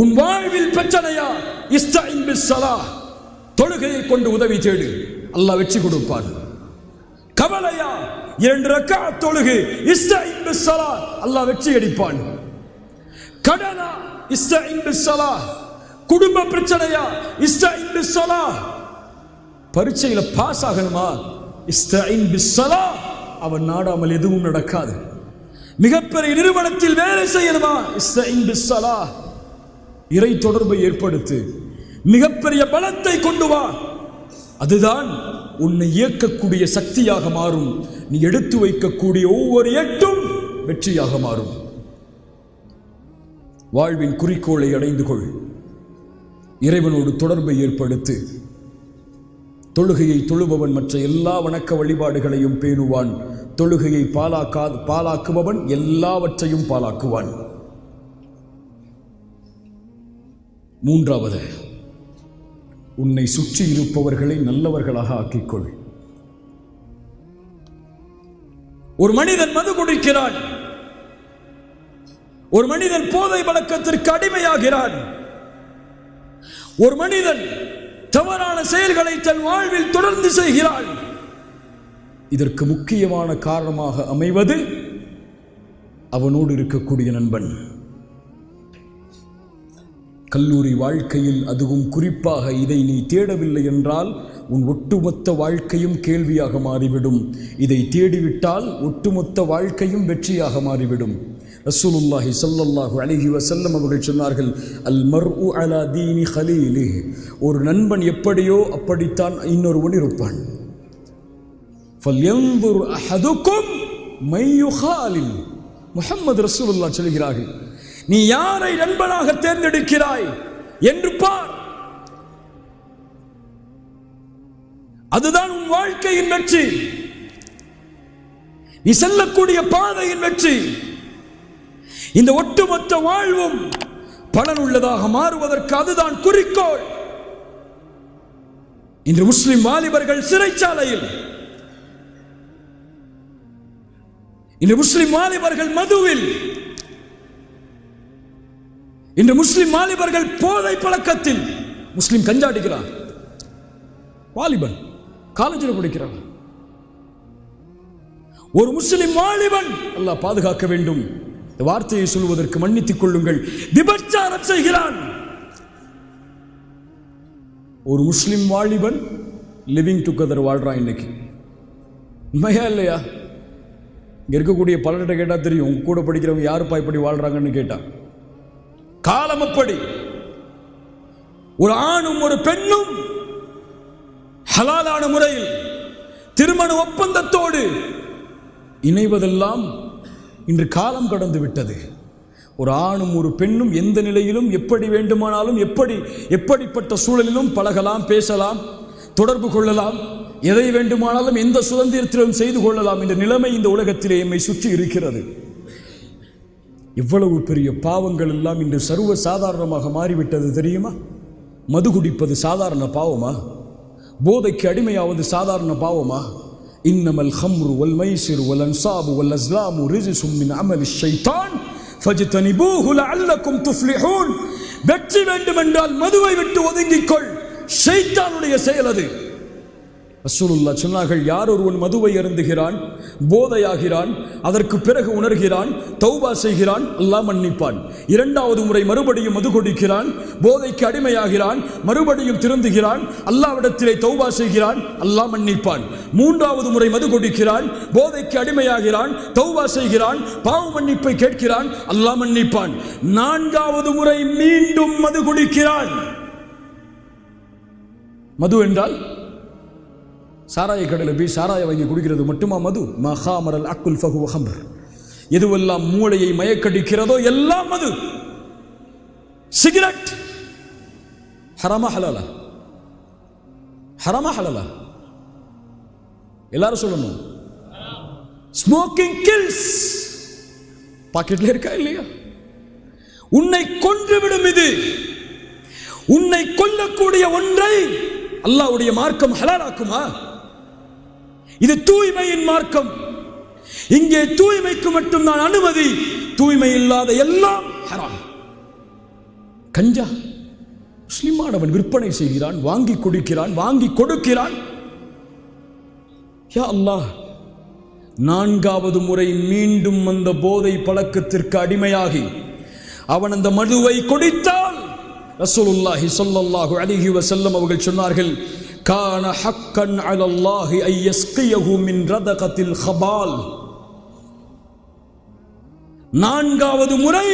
உன் வாழ்வில் பிரச்சனையா, இஸ்தஈன் பிஸ்ஸலாஹ், தொழுகையை கொண்டு உதவி தேடு, அல்லாஹ் வெற்றி கொடுப்பான். கவலையா, 2 ரக்அத் தொழுகை, இஸ்தஈன் பிஸ்ஸலாஹ், அல்லாஹ் வெற்றி அளிப்பான். கடனா, இஸ்தஈன் பிஸ்ஸலாஹ். குடும்ப பிரச்சனையா, இஸ்தஈன் பிஸ்ஸலாஹ். பரீட்சையில பாஸ் ஆகணுமா, இஸ்தஈன் பிஸ்ஸலாஹ். அவன் நாடாமல் எதுவும் நடக்காது. மிகப்பெரிய நிறுவனத்தில் வேலை செய்யணுமா, இஸ்தஈன் பிஸ்ஸலாஹ். இறை தொடர்பை ஏற்படுத்து, மிகப்பெரிய பலத்தை கொண்டு வா. அதுதான் உன்னை இயக்கக்கூடிய சக்தியாக மாறும். நீ எடுத்து வைக்கக்கூடிய ஒவ்வொரு எட்டும் வெற்றியாக மாறும். வாழ்வின் குறிக்கோளை அடைந்து கொள். இறைவனோடு தொடர்பை ஏற்படுத்து. தொழுகையை தொழுபவன் மற்ற எல்லா வணக்க வழிபாடுகளையும் பேணுவான். தொழுகையை பாலாக்குபவன் எல்லாவற்றையும் பாலாக்குவான். 3வது, உன்னை சுற்றி இருப்பவர்களை நல்லவர்களாக ஆக்கிக்கொள். ஒரு மனிதன் மது குடிக்கிறான், ஒரு மனிதன் போதை பழக்கத்திற்கு அடிமையாகிறான், ஒரு மனிதன் தவறான செயல்களை தன் வாழ்வில் தொடர்ந்து செய்கிறான். இதற்கு முக்கியமான காரணமாக அமைவது அவனோடு இருக்கக்கூடிய நண்பன். கல்லூரி வாழ்க்கையில் அதுவும் குறிப்பாக இதை நீ தேடவில்லை என்றால் உன் ஒட்டுமொத்த வாழ்க்கையும் கேள்வியாக மாறிவிடும். இதை தேடிவிட்டால் ஒட்டுமொத்த வாழ்க்கையும் வெற்றியாக மாறிவிடும். ரசூலுல்லாஹி ஸல்லல்லாஹு அலைஹி வஸல்லம் அவர்கள் சொன்னார்கள், அல் மர்உ அலா தீனி கலீலிஹி. ஒரு நண்பன் எப்படியோ அப்படித்தான் இன்னொருவன் இருப்பான். ஃபல்யன்துர் அஹதுக்கும் மை யுகாலில். முஹம்மது ரசூலுல்லாஹ் சொல்கிறார்கள், நீ யாரை நண்பனாக தேர்ந்தெடுக்கிறாய் என்று பார். அதுதான் உன் வாழ்க்கையின் வெற்றி, நீ செல்லக்கூடிய பாதையின் வெற்றி. இந்த ஒட்டுமொத்த வாழ்வும் பலனுள்ளதாக மாறுவதற்கு அதுதான் குறிக்கோள். இன்று முஸ்லிம் வாலிபர்கள் சிறைச்சாலையில், இன்று முஸ்லிம் வாலிபர்கள் மதுவில், இன்று முஸ்லிம் வாலிபர்கள் போதை பழக்கத்தில். முஸ்லிம் கஞ்சாடிக்கிறான், வாலிபன் காலேஜில் படிக்கிறான். ஒரு முஸ்லிம் வாலிபன், அல்லாஹ் பாதுகாக்க வேண்டும், இந்த வார்த்தையை சொல்வதற்கு மன்னித்துக் கொள்ளுங்கள், விபச்சாரம் செய்கிறான். ஒரு முஸ்லிம் வாலிபன் லிவிங் டுகெதர் வாழ்றான். இன்னைக்கு உண்மையா இல்லையா? இங்க இருக்கக்கூடிய பலர்கிட்ட கேட்டா தெரியும், உங்க கூட படிக்கிறவங்க யாருப்பா இப்படி வாழ்றாங்கன்னு கேட்டா. காலம் அப்படி. ஒரு ஆணும் ஒரு பெண்ணும் ஹலாலான முறையில் திருமண ஒப்பந்தத்தோடு இணைவதெல்லாம் இன்று காலம் கடந்து விட்டது. ஒரு ஆணும் ஒரு பெண்ணும் எந்த நிலையிலும் எப்படி வேண்டுமானாலும் எப்படிப்பட்ட சூழலிலும் பழகலாம், பேசலாம், தொடர்பு கொள்ளலாம், எதை வேண்டுமானாலும் எந்த சுதந்திரத்திலும் செய்து கொள்ளலாம் என்ற நிலைமை இந்த உலகத்திலே எம்மை சுற்றி இருக்கிறது. இவ்வளவு பெரிய பாவங்கள் எல்லாம் இன்று சர்வ சாதாரணமாக மாறிவிட்டது தெரியுமா? மது குடிப்பது சாதாரண பாவமா? போதைக்கு அடிமையாவது சாதாரண பாவமா? இன்னமல் ஹம்ரு வல் மைசிர் வல் அன்சாபு வல் அஸ்லாமு ரிஜ்சும் மின் அமலிஷ் ஷைத்தான் ஃபஜ்தனிபூஹு லஅல்லக்கும் துஃப்லிஹூன். வெற்றி வேண்டுமென்றால் மதுவை விட்டு ஒதுங்கிக்கொள், ஷைத்தானுடைய செயல் அது. ரசூலுல்லாஹ் சொன்னார்கள், யார் ஒருவன் மதுவை அருந்துகிறான், போதையாகிறான், அதற்கு பிறகு உணர்கிறான், தௌபா செய்கிறான், அல்லாஹ் மன்னிப்பான். 2வது முறை மறுபடியும் மது குடிக்கிறான், போதைக்கு அடிமையாகிறான், மறுபடியும் திருந்துகிறான், அல்லாஹ்விடத்திலே தௌபா செய்கிறான், அல்லாஹ் மன்னிப்பான். 3வது முறை மது குடிக்கிறான், போதைக்கு அடிமையாகிறான், தௌபா செய்கிறான், பாவ மன்னிப்பை கேட்கிறான், அல்லாஹ் மன்னிப்பான். 4வது முறை மீண்டும் மது குடிக்கிறான். மது என்றால் சாராய கடையில் போய் சாராய வாங்கி குடிக்கிறது மட்டுமா மது? மஹாமரல் அக்குல் ஃபஹுவ ஹம்ர். எதுவெல்லாம் மூளையை மயக்கடிக்கிறதோ எல்லாம் மது. சிகரெட் ஹராமா ஹலாலா? ஹராமா ஹலாலா? எல்லாரும் சொல்லணும். Smoking kills. பாக்கெட்ல இருக்கா இல்லையா? உன்னை கொன்றுவிடும். இது உன்னை கொல்லக்கூடிய ஒன்றை அல்லாஹ்வுடைய மார்க்கம் ஹலாலாக்குமா? இது தூய்மையின் மார்க்கம். இங்கே தூய்மைக்கு மட்டும்தான் அனுமதி, தூய்மை இல்லாத எல்லாம் ஹராம். கஞ்சா முஸ்லிமானவன் விற்பனை செய்கிறான், வாங்கி குடிக்கிறான், வாங்கி கொடுக்கிறான். யா அல்லாஹ், 4வது முறை மீண்டும் அந்த போதை பழக்கத்திற்கு அடிமையாகி அவன் அந்த மதுவை குடித்தால் ரசூலுல்லாஹி ஸல்லல்லாஹு அலைஹி வஸல்லம் அவர்கள் சொன்னார்கள், கான ஹக்கன் அலல்லாஹி ஐ யஸ்கியஹு மின் ரதகத்தில் ஹபால். 4வது முறை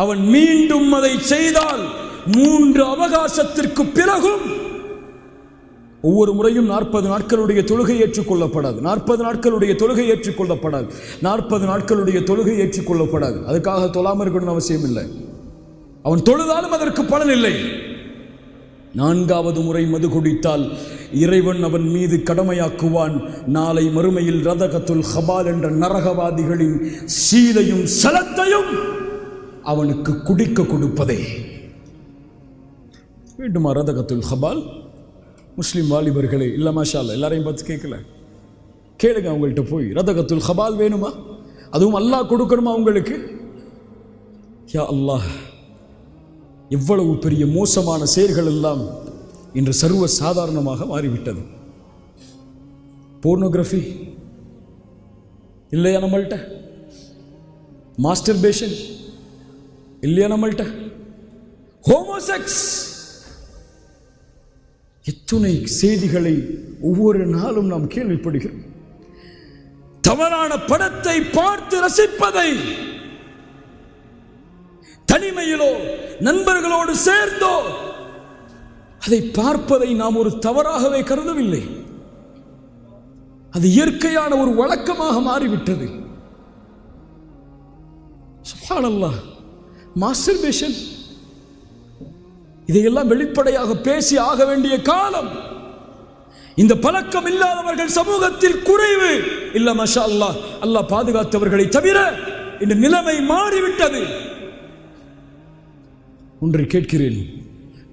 அவன் மீண்டும் அதை செய்தால் 3 அவகாசத்திற்கு பிறகும், ஒவ்வொரு முறையும் 40 நாட்களுடைய தொழுகை ஏற்றுக்கொள்ளப்படாது, 40 நாட்களுடைய தொழுகை ஏற்றுக்கொள்ளப்படாது, 40 நாட்களுடைய தொழுகை ஏற்றுக்கொள்ளப்படாது. அதுக்காக தொழாமல் இருக்கணும்னு அவசியம் இல்லை. அவன் தொழுதாலும் அதற்கு பலன் இல்லை. 4வது முறை மது குடித்தால் இறைவன் அவன் மீது கடமையாக்குவான், நாளை மறுமையில் ரதகத்துல் ஹபால் என்ற நரகவாதிகளின் சீலையும் சலத்தையும் அவனுக்கு குடிக்க கொடுப்பதே. வேண்டுமா ரதகத்துல் ஹபால்? முஸ்லிம் வாலிபர்களே, இல்லை மாஷா அல்லாஹ், எல்லாரையும் பார்த்து கேட்கல, கேளுங்க அவங்கள்ட்ட போய், ரதகத்துல் ஹபால் வேணுமா? அதுவும் அல்லாஹ் கொடுக்கணுமா உங்களுக்கு? யா அல்லாஹ், எவ்வளவு பெரிய மோசமான செயல்கள் எல்லாம் இன்று சர்வ சாதாரணமாக மாறிவிட்டது. போர்னோகிராஃபி இல்லையா நம்மள்கிட்ட? மாஸ்டர்பேஷன் இல்லையா நம்மள்கிட்ட? ஹோமோசெக்ஸ், எத்துணை செய்திகளை ஒவ்வொரு நாளும் நாம் கேள்விப்படுகிறோம். தவறான படத்தை பார்த்து ரசிப்பதை, தனிமையிலோ நண்பர்களோடு சேர்ந்தோ அதை பார்ப்பதை நாம் ஒரு தவறாகவே கருதவில்லை. அது இயற்கையான ஒரு வழக்கமாக மாறிவிட்டது. சுப்ஹானல்லாஹ், மாஸ்டர்பேஷன், இதையெல்லாம் வெளிப்படையாக பேசி ஆக வேண்டிய காலம். இந்த பழக்கம் இல்லாதவர்கள் சமூகத்தில் குறைவு இல்ல. மாஷா அல்லாஹ், அல்லாஹ் பாதுகாத்தவர்களை தவிர இந்த நிலைமை மாறிவிட்டது. ஒன்றை கேட்கிறேன்,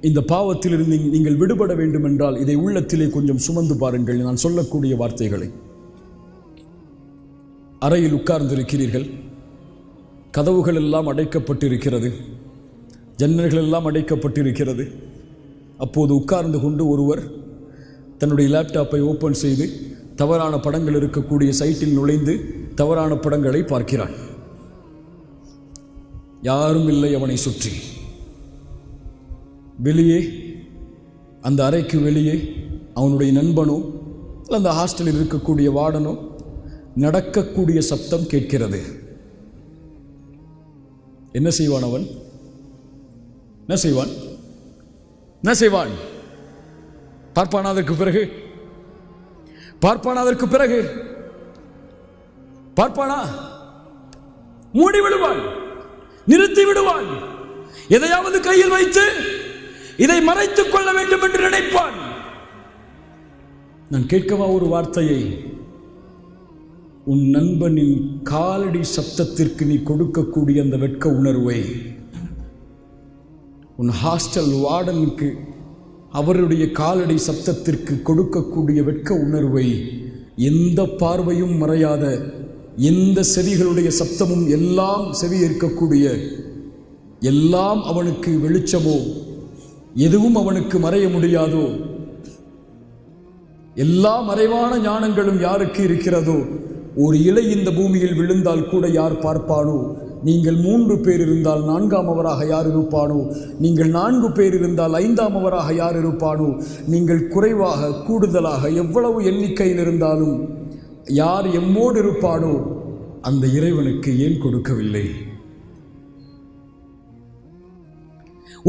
இந்த பாவத்தில் இருந்து நீங்கள் விடுபட வேண்டும் என்றால் இதை உள்ளத்திலே கொஞ்சம் சுமந்து பாருங்கள். நான் சொல்லக்கூடிய வார்த்தைகளை. அறையில் உட்கார்ந்திருக்கிறீர்கள், கதவுகள் எல்லாம் அடைக்கப்பட்டிருக்கிறது, ஜன்னல்கள் எல்லாம் அடைக்கப்பட்டிருக்கிறது. அப்போது உட்கார்ந்து கொண்டு ஒருவர் தன்னுடைய லேப்டாப்பை ஓப்பன் செய்து தவறான படங்கள் இருக்கக்கூடிய சைட்டில் நுழைந்து தவறான படங்களை பார்க்கிறான். யாரும் இல்லை அவனை சுற்றி. வெளியே, அந்த அறைக்கு வெளியே அவனுடைய நண்பனோ அந்த ஹாஸ்டலில் இருக்கக்கூடிய வார்டனோ நடக்கக்கூடிய சப்தம் கேட்கிறது. என்ன செய்வான் அவன்? என்ன செய்வான்? என்ன செய்வான்? பார்ப்பானா? அதற்கு பிறகு பார்ப்பானா? அதற்கு பிறகு பார்ப்பானா? மூடி விடுவான், நிறுத்தி விடுவான். எதையாவது கையில் வைத்து இதை மறைத்துக் கொள்ள வேண்டும் என்று நினைப்பான். நான் கேட்கவா ஒரு வார்த்தையை? உன் நண்பனின் காலடி சப்தத்திற்கு நீ கொடுக்கக்கூடிய அந்த வெட்க உணர்வை, உன் ஹாஸ்டல் வார்டனுக்கு அவருடைய காலடி சப்தத்திற்கு கொடுக்கக்கூடிய வெட்க உணர்வை, எந்த பார்வையும் மறையாத, எந்த செவிகளுடைய சப்தமும் எல்லாம் செவி ஏற்கக்கூடிய, எல்லாம் அவனுக்கு வெளிச்சமோ, எதுவும் அவனுக்கு மறைய முடியாதோ, எல்லா மறைவான ஞானங்களும் யாருக்கு இருக்கிறதோ, ஒரு இலை இந்த பூமியில் விழுந்தால் கூட யார் பார்ப்பானோ? நீங்கள் 3 பேர் இருந்தால் 4ஆமவராக யார் இருப்பானோ? நீங்கள் 4 பேர் இருந்தால் 5ஆமவராக யார் இருப்பானோ? நீங்கள் குறைவாக கூடுதலாக எவ்வளவு எண்ணிக்கையில் இருந்தாலும் யார் எம்மோடு இருப்பானோ அந்த இறைவனுக்கு ஏன் கொடுக்கவில்லை?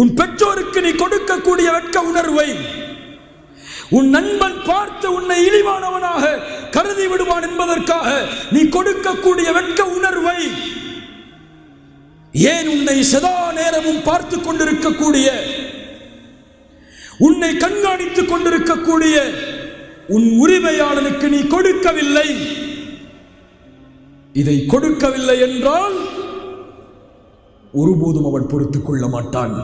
உன் பெற்றோருக்கு நீ கொடுக்கக்கூடிய வெட்க உணர்வை, உன் நண்பன் பார்த்து உன்னை இழிவானவனாக கருதி விடுவான் என்பதற்காக நீ கொடுக்கக்கூடிய வெட்க உணர்வை, ஏன் உன்னை சதா நேரமும் பார்த்து கொண்டிருக்கக்கூடிய, உன்னை கண்காணித்துக் கொண்டிருக்கக்கூடிய உன் உரிமையாளனுக்கு நீ கொடுக்கவில்லை? இதை கொடுக்கவில்லை என்றால் ஒருபோதும் அவன் பொறுத்துக் கொள்ள மாட்டான்.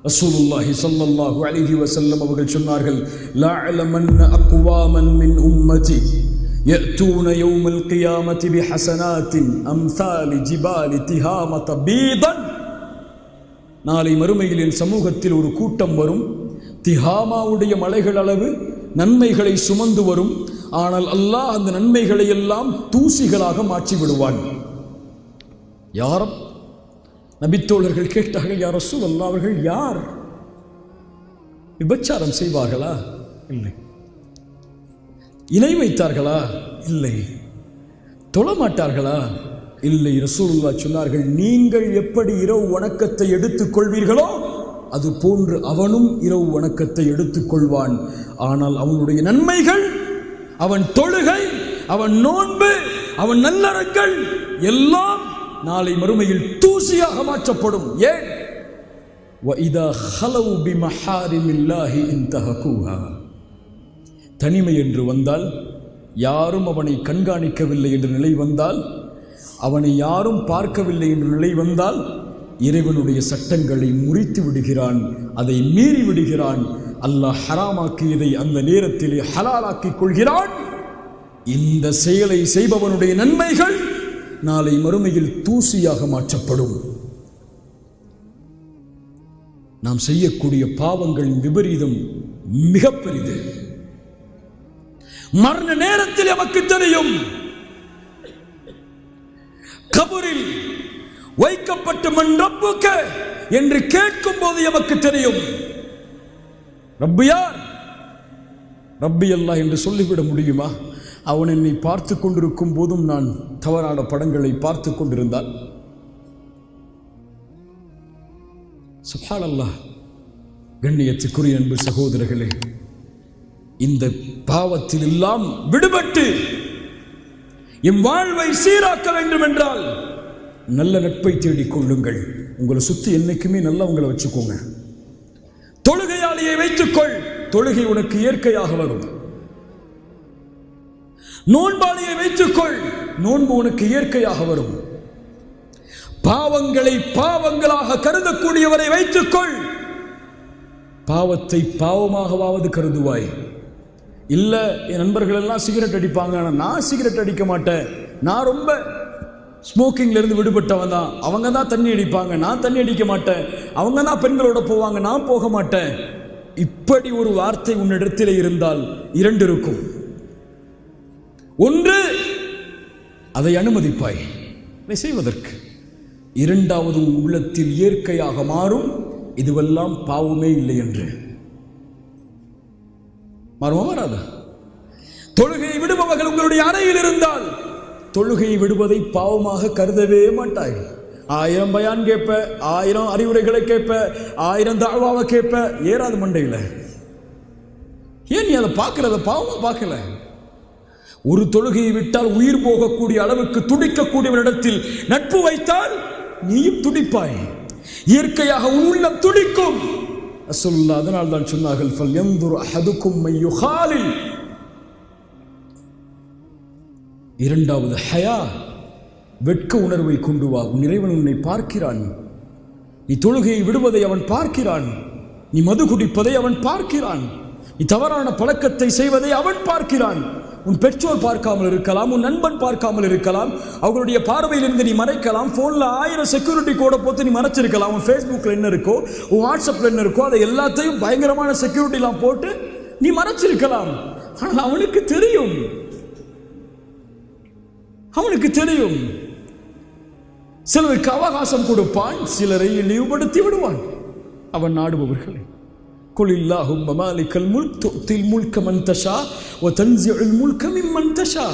ரசூலுல்லாஹி ஸல்லல்லாஹு அலைஹி வஸல்லம் அவர்கள் சொன்னார்கள், லஅலமன்ன அக்வாமன் மின் உம்மதி يأتون يوم القيامة بحسنات أمثال جبال تهامة بيضا. நாளை மறுமையில் என் சமூகத்தில் ஒரு கூட்டம் வரும், திஹாமாவுடைய மலைகள் அளவு நன்மைகளை சுமந்து வரும். ஆனால் அல்லாஹ் அந்த நன்மைகளை எல்லாம் தூசிகளாக மாற்றி விடுவான். யாரும் நபித்தோழர்கள் கேட்டார்கள், யா ரசூலல்லாஹ், அவர்கள் யார்? விபச்சாரம் செய்வார்களா? இல்லை. இணை வைத்தார்களா? இல்லை. தொழமாட்டார்களா? இல்லை. ரசூலுல்லாஹ் சொன்னார்கள், நீங்கள் எப்படி இரவு வணக்கத்தை எடுத்துக் கொள்வீர்களோ அது போன்று அவனும் இரவு வணக்கத்தை எடுத்துக் கொள்வான். ஆனால் அவனுடைய நன்மைகள், அவன் தொழுகை, அவன் நோன்பு, அவன் நல்லறங்கள் எல்லாம் நாளை மறுமையில் தூசியாக மாற்றப்படும். ஏன்? وَإِذَا خَلَوْا بِمَحَارِمِ اللَّهِ انْتَهَكُوهَا. தனிமை என்று வந்தால், யாரும் அவனை கண்காணிக்கவில்லை என்ற நிலை வந்தால், அவனை யாரும் பார்க்கவில்லை என்ற நிலை வந்தால், இறைவனுடைய சட்டங்களை முறித்து விடுகிறான், அதை மீறி விடுகிறான். அல்லாஹ் ஹராமாக்கியதை அந்த நேரத்திலே ஹலாலாக்கிக் கொள்கிறான். இந்த செயலை செய்பவனுடைய நன்மைகள் நாளை மறுமையில் தூசியாக மாற்றப்படும். நாம் செய்யக்கூடிய பாவங்களின் விபரீதம் மிக பெரிது. மரண நேரத்தில் நமக்கு தெரியும். கபரில் வைக்கப்பட்ட மன் ரப்புக என்று கேட்கும் போது நமக்கு தெரியும், ரப்பு யார்? ரப்பி அல்லாஹ் என்று சொல்லிவிட முடியுமா? அவன் என்னை பார்த்து கொண்டிருக்கும் போதும் நான் தவறான படங்களை பார்த்து கொண்டிருந்தால், சுப்ஹானல்லாஹ். கண்ணியத்துக்குரிய அன்பு சகோதரர்களே, இந்த பாவத்தில் எல்லாம் விடுபட்டு என் வாழ்வை சீராக்க வேண்டும் என்றால் நல்ல நட்பை தேடிக் கொள்ளுங்கள். உங்களை சுத்தி என்னைக்குமே நல்லவங்களை வச்சுக்கோங்க. தொழுகையாளியை வைத்துக்கொள், தொழுகை உனக்கு இயற்கையாக வரும். நோன்பாளியை வைத்துக்கொள், நோன்பு உனக்கு இயற்கையாக வரும். பாவங்களை பாவங்களாக கருதக்கூடியவரை வைத்துக்கொள், பாவத்தை பாவமாகவாவது கருதுவாய். இல்ல, என் நண்பர்கள் எல்லாம் சிகரெட் அடிப்பாங்க, நான் சிகரெட் அடிக்க மாட்டேன், நான் ரொம்ப ஸ்மோக்கிங்ல இருந்து விடுபட்டவன் தான், அவங்க தான் தண்ணி அடிப்பாங்க, நான் தண்ணி அடிக்க மாட்டேன், அவங்க தான் பெண்களோட போவாங்க, நான் போக மாட்டேன். இப்படி ஒரு வார்த்தை உன்னிடத்தில் இருந்தால் இரண்டு இருக்கும். ஒன்று, அதை அனுமதிப்பாய் இதை செய்வதற்கு. இரண்டாவது, உள்ளத்தில் இயற்கையாக மாறும், இதுவெல்லாம் பாவமே இல்லை என்று மாறுமா? மாறாதா? தொழுகையை விடுபவர்கள் உங்களுடைய அறையில் இருந்தால் தொழுகையை விடுவதை பாவமாக கருதவே மாட்டாய். 1000 பயான் கேட்ப, 1000 அறிவுரைகளை கேட்ப, 1000 தாழ்வாவை கேட்ப, ஏறாது மண்டையில். ஏன் நீ அதை பார்க்கறத பாவமா பார்க்கல? ஒரு தொழுகையை விட்டால் உயிர் போகக்கூடிய அளவுக்கு துடிக்கக்கூடியவரிடத்தில் நட்பு வைத்தால் நீயும் துடிப்பாய். இயற்கையாக உன் உள்ளம் துடிக்கும். ரசூலுல்லாஹ் அதனால் தான் சொன்னார்கள், ஃபல்யன்துர் அஹதுக்கும் மை யுகாலில். இரண்டாவது ஹயா, வெட்க உணர்வை கொண்டு வா. உன் இறைவன் உன்னை பார்க்கிறான். நீ தொழுகையை விடுவதை அவன் பார்க்கிறான், நீ மது குடிப்பதை அவன் பார்க்கிறான், நீ தவறான பழக்கத்தை செய்வதை அவன் பார்க்கிறான். உன் பெற்றோர் பார்க்காமல் இருக்கலாம், உன் நண்பன் பார்க்காமல் இருக்கலாம், அவங்களுடைய பார்வையிலிருந்து நீ மறைக்கலாம். போன்ல 1000 செக்யூரிட்டி கோடை போட்டு நீ மறைச்சிருக்கலாம். உன் ஃபேஸ்புக்கில் என்ன இருக்கோ, உன் வாட்ஸ்அப்பில் என்ன இருக்கோ, அதை எல்லாத்தையும் பயங்கரமான செக்யூரிட்டிலாம் போட்டு நீ மறைச்சிருக்கலாம். ஆனால் அவனுக்கு தெரியும், அவனுக்கு தெரியும். சிலருக்கு அவகாசம் கொடுப்பான், சிலரை இழிவுபடுத்தி விடுவான். அவன் நாடுபவர்களை قل اللهم مالك الملك تؤتي الملك من تشاء وتنزع الملك ممن تشاء.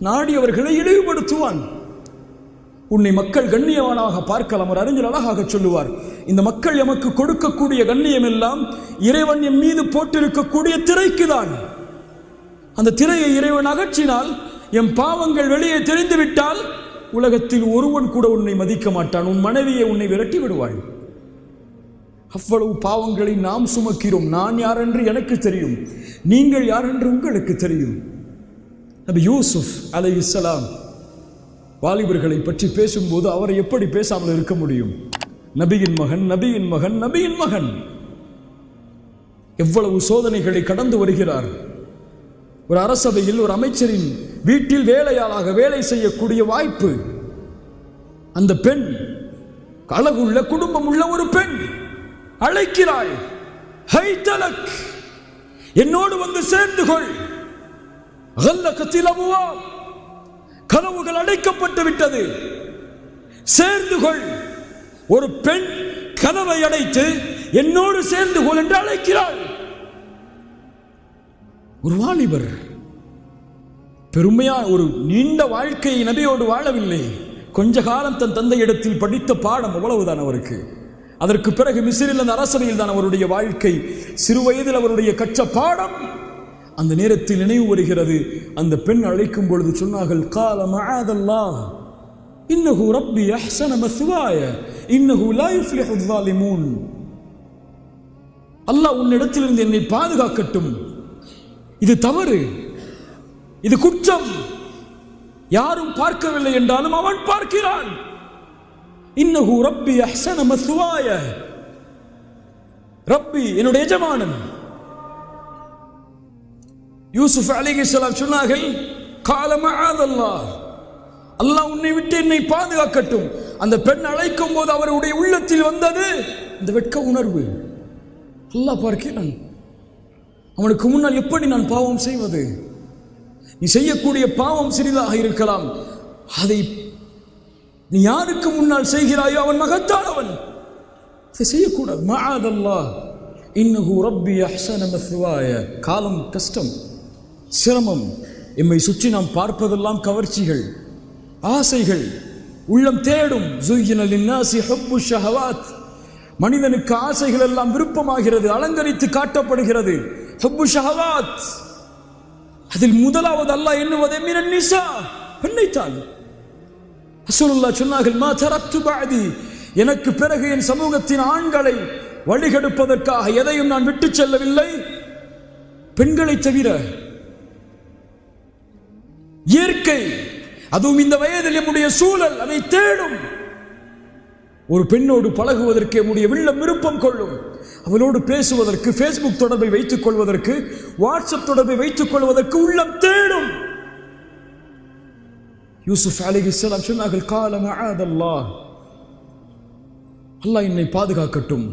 நாடியவர்களை இழிவுபடுத்துவான். உன்னை மக்கள் கண்ணியவானாக பார்க்கலாம். ஒரு அறிஞர் அழகாக சொல்லுவார், இந்த மக்கள் எமக்கு கொடுக்கக்கூடிய கண்ணியம் எல்லாம் இறைவன் என் மீது போட்டிருக்கக்கூடிய திரைக்குதான். அந்த திரையை இறைவன் அகற்றினால், என் பாவங்கள் வெளியே தெரிந்துவிட்டால், உலகத்தில் ஒருவன் கூட உன்னை மதிக்க மாட்டான். உன் மனைவியை உன்னை விரட்டி விடுவாள். அவ்வளவு பாவங்களை நாம் சுமக்கிறோம். நான் யார் என்று எனக்கு தெரியும், நீங்கள் யார் என்று உங்களுக்கு தெரியும். நபி யூசுப் அலைஹிஸ்ஸலாம் வாலிபர்களை பற்றி பேசும்போது அவரை எப்படி பேசாமல் இருக்க முடியும்? நபியின் மகன், நபியின் மகன், நபியின் மகன். எவ்வளவு சோதனைகளை கடந்து வருகிறார். ஒரு அரசவையில் ஒரு அமைச்சரின் வீட்டில் வேலையாளாக வேலை செய்யக்கூடிய வாய்ப்பு. அந்த பெண் அழகுள்ள குடும்பம் உள்ள ஒரு பெண் அழைக்கிறாள். ஹை தலக், என்னோடு வந்து சேர்ந்து கொள். கதவுகள் அடைக்கப்பட்டு விட்டது, சேர்ந்து கொள். ஒரு பெண் கதவை அடைத்து என்னோடு சேர்ந்து கொள் என்று அழைக்கிறாள். ஒரு வாலிபர் பெருமையா ஒரு நீண்ட வாழ்க்கையை நபியோடு வாழவில்லை. கொஞ்ச காலம் தன் தந்தை இடத்தில் படித்த பாடம் அவ்வளவுதான் அவருக்கு. அதற்கு பிறகு மிஸ்ரில் அந்த அரசவையில் தான் அவருடைய வாழ்க்கை. சிறு வயதில் அவருடைய கற்ற பாடம் அந்த நேரத்தில் நினைவு வருகிறது. அந்த பெண் அழைக்கும் பொழுது சொன்னார்கள், கால மஅதல்லாஹ் இன்னஹு ரப்பி அஹ்ஸன மஸ்வாய இன்னஹு லா யுஃப்லிஹு ஸாலிமூன். அல்லாஹ் உன்னிடத்திலிருந்து என்னை பாதுகாக்கட்டும். இது தவறு, இது குற்றம். யாரும் பார்க்கவில்லை என்றாலும் அவன் பார்க்கிறான். இன்னஹு ரப்பி அஹ்ஸன மஸ்வாய, ரப்பி என்னுடைய எஜமானன். யூசுப் அலைஹிஸ்ஸலாம் சொன்னார்கள், கால மஅதல்லாஹ், அல்லாஹ் உன்னை விட்டு என்னை பாதுகாக்கட்டும். அந்த பெண் அழைக்கும் போது அவருடைய உள்ளத்தில் வந்தது இந்த வெட்க உணர்வு. அல்லாஹ் பார்க்கிறான். அவனுக்கு முன்னால் எப்படி நான் பாவம் செய்வது? நீ செய்யக்கூடிய பாவம் சிறிதாக இருக்கலாம், அதை நீ யாருக்கு முன்னால் செய்கிறாயோ அவன் மகத்தானவன், அதை செய்யக்கூடாது. மஅதல்லாஹ் இன்னஹு ரப்பி அஹ்ஸன மஸ்வாய. காலம் கஷ்டம், சிரமம். எம்மை சுற்றி நாம் பார்ப்பதெல்லாம் கவர்ச்சிகள், ஆசைகள், உள்ளம் தேடும். ஸுய்யின லின்னாஸி ஹுப்பு ஷஹவாத், மனிதனுக்கு ஆசைகள் எல்லாம் விருப்பமாகிறது, அலங்கரித்து காட்டப்படுகிறது. ஹுப்பு ஷஹவாத், அதில் முதலாவது அல்லாஹ் எண்ணுவதே மினன் நிசா, பெண்ணைத்தான். ரசூலுல்லாஹ் சொன்னார்கள், மா தரக்து பஅதி, எனக்கு பிறகு என் சமூகத்தின் ஆண்களை வழிகெடுப்பதற்காக எதையும் நான் விட்டு செல்லவில்லை, பெண்களை தவிர. இயற்கை, அதுவும் இந்த வயதில் நம்முடைய சூழல் அதை தேடும். ஒரு பெண்ணோடு பழகுவதற்கு நம்முடைய உள்ளம் விருப்பம் கொள்ளும். அவளோடு பேசுவதற்கு, ஃபேஸ்புக் தொடர்பை வைத்துக் கொள்வதற்கு, வாட்ஸ்அப் தொடர்பை வைத்துக் கொள்வதற்கு உள்ளம் தேடும். யூசுப் அலைஹிஸ்ஸலாம் சொன்னார்கள், கால மஅதல்லாஹ், அல்லாஹ் என்னை பாதுகாக்கட்டும்.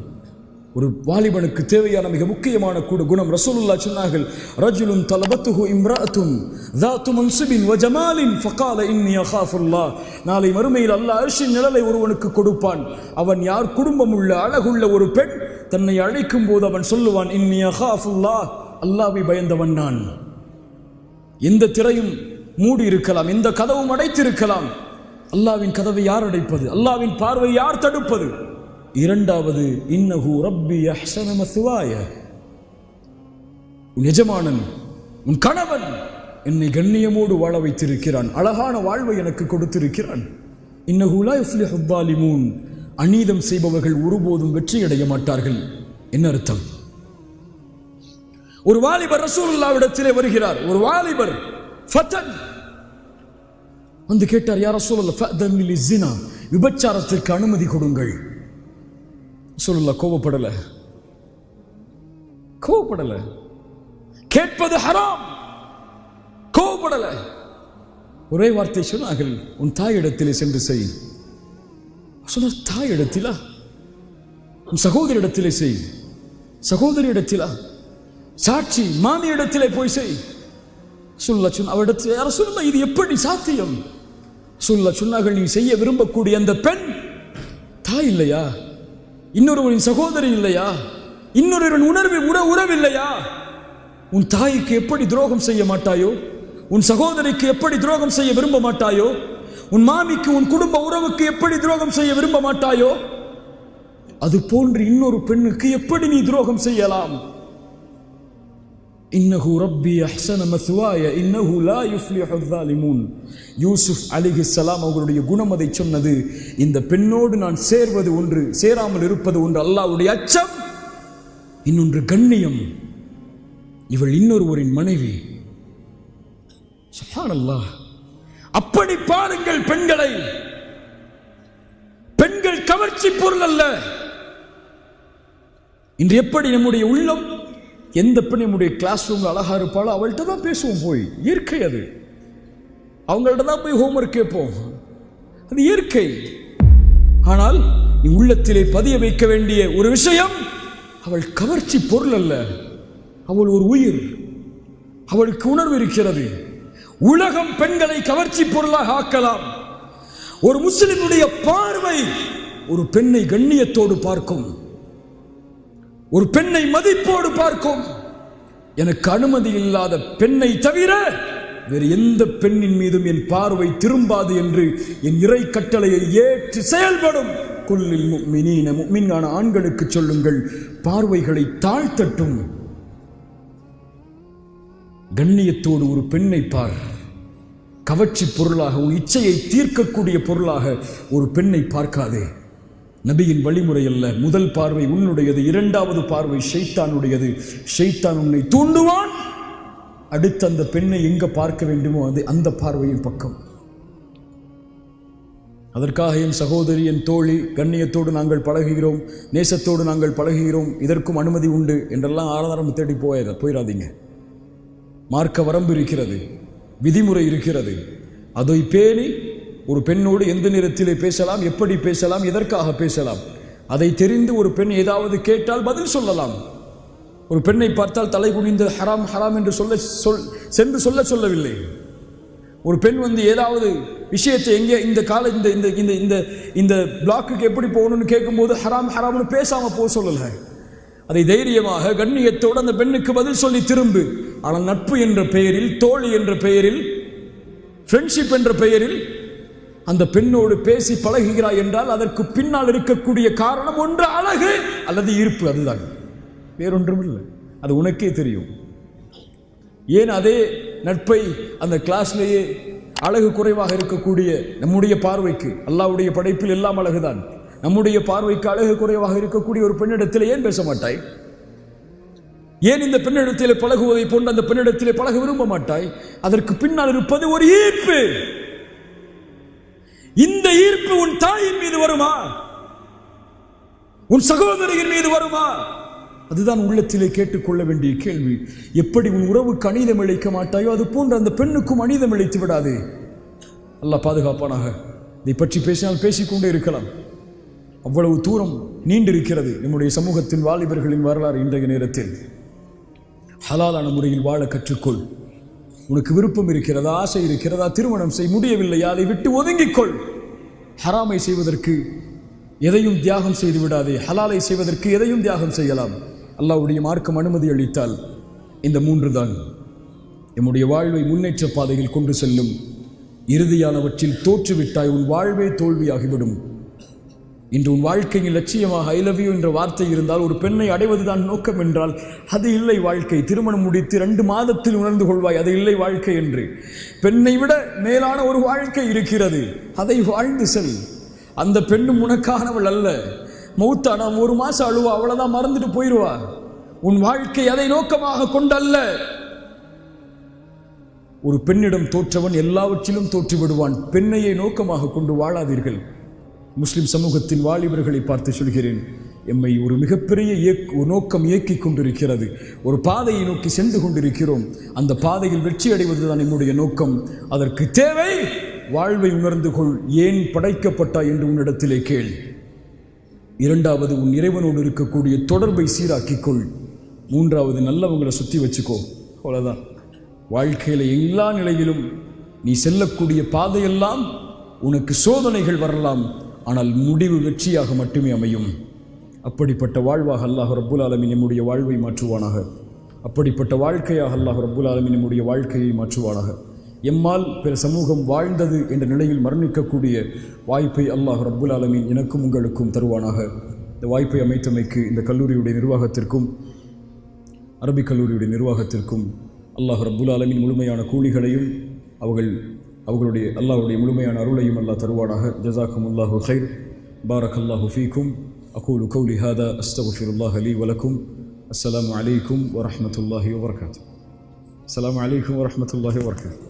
ஒரு வாலிபனுக்கு தேவையான மிக முக்கியமான குணம். ரசூலுல்லாஹ் சொன்னார்கள், ரஜுலுன் தலபத்துஹு இம்ரஅத்துன் ذات منصب وجمال فقال اني اخاف الله. நாளை மறுமையில் அல்லாஹ் அர்ஷின் நிழலை ஒருவனுக்கு கொடுப்பான். அவன் யார்? குடும்பம் உள்ள அழகுள்ள ஒரு பெண் தன்னை அழைக்கும் போது அவன் சொல்லுவான், இன்னி அகாஃபுல்லாஹ், அல்லாஹ்வை பயந்தவன் நான். எந்த திரையும் மூடி இருக்கலாம், எந்த கதவும் அடைத்திருக்கலாம், அல்லாஹ்வின் கதவை யார் அடைப்பது? அல்லாஹ்வின் பார்வை யார் தடுப்பது? இரண்டாவது, இன்னஹு ரப்பி அஹ்ஸன மஸ்வாய, உன் எஜமானன், உன் கணவன் என்னை கண்ணியமோடு வாழ வைத்திருக்கிறான், அழகான வாழ்வை எனக்கு கொடுத்திருக்கிறான். இன்னஹு லா யுஃப்லிஹு ஸாலிமூன், அநீதம் செய்பவர்கள் ஒருபோதும் வெற்றியடைய மாட்டார்கள். என்ன அர்த்தம்? ஒரு வாலிபர் ரசூலுல்லாஹ்விடத்திலே வருகிறார். ஒரு வாலிபர் ஃபதன் வந்து கேட்டார், யா ரசூலல்லாஹ் ஃபஅதன் லிஸ்ஸினா, விபச்சாரத்திற்கு அனுமதி கொடுங்கள். ரசூலுல்லாஹ் கோபப்படல. கேட்பது ஹராம், கோபப்படல. ஒரே வார்த்தை சொன்னார்கள், உன் தாயிடத்திலே சென்று செய். சொன்ன, தாயிடத்திலா? உன் சகோதரிடத்திலே செய். சகோதரியிடத்திலா? சாட்சி மாமியிடத்திலே போய் செய். சொன்ன அவரிடத்தில், யார சொல்ல, இது எப்படி சாத்தியம்? சொன்னார்கள், நீ செய்ய விரும்பக்கூடிய அந்த பெண் தாய் இல்லையா? இன்னொருவரின் சகோதரி இல்லையா? இன்னொருவரின் உறவு இல்லையா? உன் தாய்க்கு எப்படி துரோகம் செய்ய மாட்டாயோ? உன் சகோதரிக்கு எப்படி துரோகம் செய்ய விரும்ப மாட்டாயோ? உன் மாமிக்கு, உன் குடும்ப உறவுக்கு எப்படி துரோகம் செய்ய விரும்ப மாட்டாயோ? அது போன்று இன்னொரு பெண்ணுக்கு எப்படி நீ துரோகம் செய்யலாம்? இன்னஹு ரப்பி அஹ்ஸன மஸ்வாய இன்னஹு லா யுஃப்லிஹு ஸாலிமூன். யூசுப் அலைஹிஸ்ஸலாம் அவர்களுடைய குணம் அதை சொன்னது. இந்த பெண்ணோடு நான் சேர்வது ஒன்று, சேராமல் இருப்பது ஒன்று. அல்லாஹ்வுடைய அச்சம், இன்னொன்று கண்ணியம். இவள் இன்னொருவரின் மனைவி. சுப்ஹானல்லாஹ். அப்படி பாருங்கள் பெண்களை. பெண்கள் கவர்ச்சி பொருள் அல்ல. இன்று எப்படி நம்முடைய உள்ளம் எந்த பெண் நம்முடைய கிளாஸ் ரூமில் அழகா இருப்பாளோ அவள்கிட்ட தான் பேசுவோம். போய் இயற்கை அது. அவங்கள்ட்ட தான் போய் ஹோம்ஒர்க் கேட்போம். அது இயற்கை. ஆனால் நீ உள்ளத்திலே பதிய வைக்க வேண்டிய ஒரு விஷயம், அவள் கவர்ச்சி பொருள் அல்ல, அவள் ஒரு உயிர். அவளுக்கு உணர்வு இருக்கிறது. உலகம் பெண்களை கவர்ச்சி பொருளாக ஆக்கலாம். ஒரு முஸ்லிமுடைய பார்வை ஒரு பெண்ணை கண்ணியத்தோடு பார்க்கும், ஒரு பெண்ணை மதிப்போடு பார்க்கும். எனக்கு அனுமதி இல்லாத பெண்ணை தவிர வேறு எந்த பெண்ணின் மீதும் என் பார்வை திரும்பாது என்று என் இறை கட்டளையை ஏற்று செயல்படும். குல்லில் முஃமினீன, முஃமினான ஆண்களுக்கு சொல்லுங்கள், பார்வைகளை தாழ்த்தட்டும். கண்ணியத்தோடு ஒரு பெண்ணை பார். கவர்ச்சி பொருளாக, உன் இச்சையை தீர்க்கக்கூடிய பொருளாக ஒரு பெண்ணை பார்க்காதே. நபியின் வழிமுறை அல்ல. முதல் பார்வை உன்னுடையது, இரண்டாவது பார்வை ஷைத்தானுடையது. ஷைத்தான் உன்னை தூண்டுவான். அடுத்து அந்த பெண்ணை எங்க பார்க்க வேண்டுமோ அது அந்த பார்வையின் பக்கம். அதற்காக என் சகோதரி, என் தோழி, கண்ணியத்தோடு நாங்கள் பழகுகிறோம், நேசத்தோடு நாங்கள் பழகுகிறோம், இதற்கும் அனுமதி உண்டு என்றெல்லாம் ஆதாரம் தேடி போயிடாதீங்க. மார்க்க வரம்பு இருக்கிறது, விதிமுறை இருக்கிறது. அதை பேணி ஒரு பெண்ணோடு எந்த நேரத்திலே பேசலாம், எப்படி பேசலாம், எதற்காக பேசலாம், அதை தெரிந்து ஒரு பெண் ஏதாவது கேட்டால் பதில் சொல்லலாம். ஒரு பெண்ணை பார்த்தால் தலை குனிந்து ஹராம் ஹராம் என்று சென்று சொல்லவில்லை. ஒரு பெண் ஏதாவது விஷயத்தை எங்கே இந்த கால இந்த இந்த இந்த இந்த இந்த பிளாக்குக்கு எப்படி போகணும்னு கேட்கும்போது ஹராம் ஹராம்னு பேசாமல் போக சொல்லலை. அதை தைரியமாக கண்ணியத்தோடு அந்த பெண்ணுக்கு பதில் சொல்லி திரும்பு. ஆனால் நட்பு என்ற பெயரில், தோழி என்ற பெயரில், ஃப்ரெண்ட்ஷிப் என்ற பெயரில் அந்த பெண்ணோடு பேசி பழகுகிறாய் என்றால் அதற்கு பின்னால் இருக்கக்கூடிய காரணம் ஒன்று அழகு அல்லது ஈர்ப்பு. அதுதான், வேறொன்றும் இல்லை. அது உனக்கே தெரியும். ஏன் அதே நட்பை அந்த கிளாஸ்லேயே அழகு குறைவாக இருக்கக்கூடிய நம்முடைய பார்வைக்கு, அல்லாஹ்வுடைய படைப்பில் எல்லாம் அழகுதான், நம்முடைய பார்வைக்கு அழகு குறைவாக இருக்கக்கூடிய ஒரு பெண்ணிடத்தில் ஏன் பேச மாட்டாய்? ஏன் இந்த பெண்ணிடத்திலே பழகுவதை போன்று அந்த பெண்ணிடத்திலே பழக விரும்ப மாட்டாய்? அதற்கு பின்னால் இருப்பது ஒரு ஈர்ப்பு. இந்த ஈர்ப்பு உன் தாயின் மீது வருமா? உன் சகோதரியின் மீது வருமா? அதுதான் உள்ளத்திலே கேட்டுக்கொள்ள வேண்டிய கேள்வி. எப்படி உன் உறவுக்கு அநீதம் இழைக்க மாட்டாயோ அது போன்று அந்த பெண்ணுக்கும் அநீதம் இழைத்து விடாது. அல்லாஹ் பாதுகாப்பானாக. இதை பற்றி பேசினால் பேசிக்கொண்டே இருக்கலாம். அவ்வளவு தூரம் நீண்டிருக்கிறது நம்முடைய சமூகத்தின் வாலிபர்களின் வரலாறு. இன்றைய நேரத்தில் ஹலாலான முறையில் வாழ கற்றுக்கொள். உனக்கு விருப்பம் இருக்கிறதா, ஆசை இருக்கிறதா, திருமணம் செய். முடியவில்லையா, அதை விட்டு ஒதுங்கிக்கொள். ஹராமை செய்வதற்கு எதையும் தியாகம் செய்து விடாதே. ஹலாலை செய்வதற்கு எதையும் தியாகம் செய்யலாம். அல்லாஹ்வுடைய மார்க்கம் அனுமதி அளித்தால் இந்த மூன்று தான் நம்முடைய வாழ்வை முன்னேற்ற பாதையில் கொண்டு செல்லும். இறுதியானவற்றில் தோற்றுவிட்டாய், உன் வாழ்வே தோல்வியாகிவிடும். இன்று உன் வாழ்க்கையின் லட்சியமாக ஐ லவ் யூ என்ற வார்த்தை இருந்தால், ஒரு பெண்ணை அடைவதுதான் நோக்கம் என்றால் அது இல்லை வாழ்க்கை. திருமணம் முடித்து 2 மாதத்தில் உணர்ந்து கொள்வாய் அது இல்லை வாழ்க்கை என்று. பெண்ணை விட மேலான ஒரு வாழ்க்கை இருக்கிறது, அதை வாழ்ந்து செல். அந்த பெண்ணும் உனக்கானவள் அல்ல. மௌத்தானா 1 மாசம் அழுவா, அவ்வளவுதான், மறந்துட்டு போயிடுவா. உன் வாழ்க்கை அதை நோக்கமாக கொண்டல்ல. ஒரு பெண்ணிடம் தோற்றவன் எல்லாவற்றிலும் தோற்று விடுவான். பெண்ணையை நோக்கமாக கொண்டு வாழாதீர்கள். முஸ்லிம் சமூகத்தின் வாலிபர்களை பார்த்து சொல்கிறேன், எம்மை ஒரு மிகப்பெரிய ஒரு நோக்கம் இயக்கிக் கொண்டிருக்கிறது. ஒரு பாதையை நோக்கி சென்று கொண்டிருக்கிறோம். அந்த பாதையில் வெற்றி அடைவதுதான் நம்முடைய நோக்கம். அதற்கு தேவை வாழ்வை உணர்ந்து கொள். ஏன் படைக்கப்பட்டாய் என்று உன்னிடத்திலே கேள். 2வது, உன் இறைவனோடு இருக்கக்கூடிய தொடர்பை சீராக்கிக்கொள். 3வது, நல்லவங்களை சுற்றி வச்சுக்கோ. அவ்வளோதான். வாழ்க்கையில் எல்லா நிலையிலும் நீ செல்லக்கூடிய பாதையெல்லாம் உனக்கு சோதனைகள் வரலாம், ஆனால் முடிவு வெற்றியாக மட்டுமே அமையும். அப்படிப்பட்ட வாழ்வாக அல்லாஹ் ரப்புல் ஆலமீன் நம்முடைய வாழ்வை மாற்றுவானாக. அப்படிப்பட்ட வாழ்க்கையாக அல்லாஹ் ரப்புல் ஆலமீன் நம்முடைய வாழ்க்கையை மாற்றுவானாக. எம்மால் பிற சமூகம் வாழ்ந்தது என்ற நிலையில் மரணிக்கக்கூடிய வாய்ப்பை அல்லாஹ் ரப்புல் ஆலமீன் எனக்கும் உங்களுக்கும் தருவானாக. இந்த வாய்ப்பை அமைத்தமைக்கு இந்த கல்லூரியுடைய நிர்வாகத்திற்கும் அரபிக் கல்லூரியுடைய நிர்வாகத்திற்கும் அல்லாஹ் ரப்புல் ஆலமீன் முழுமையான கூலிகளையும் அவர்களுடைய அல்லாஹ்வுடைய முழுமையான அருளையும் அல்லாஹ் தருவானாக. ஜஸாக்குமுல்லாஹு கைர். பாரக்கல்லாஹு ஃபீக்கும். அகூலு கௌலி ஹாதா அஸ்தக்ஃபிருல்லாஹ லீ வலக்கும். அஸ்ஸலாமு அலைக்கும் வரஹ்மத்துல்லாஹி வபரகாத்துஹு. அஸ்ஸலாமு அலைக்கும் வரஹ்மத்துல்லாஹி வபரகாத்துஹு.